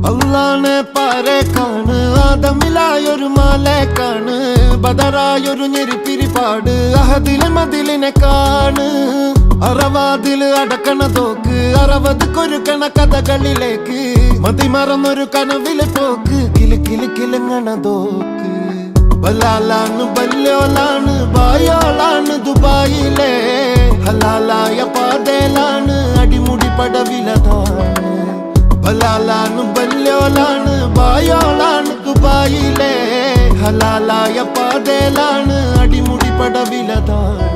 അള്ളാനെ പാരേക്കാണ് ആദമിലായൊരു മാലേക്കാണ് ബദറായൊരു ഞെരിപ്പിരിപ്പാട് അഹദിലെ മതിലിനെ കാണ് അറവാതില് അടക്കണ തോക്ക് 60 കൊരുക്കണ കഥകളിലേക്ക് മതിമറന്നൊരു കനവിലെ പോക്ക് കിലി കിലി കിലങ്ങണ തോക്ക് ബലാലാണ് ബല്യോലാണ് ബായോളാണ് ദുബായിലെ ഹലാലായ പാതയിലാണ് അടിമുടി പടവിലതാണ് ബലാലാണ് ബല്യോലാണ് ബായോളാണ് ദുബായിലെ ഹലാലായ പാതയിലാണ് അടിമുടി പടവിലതാണ്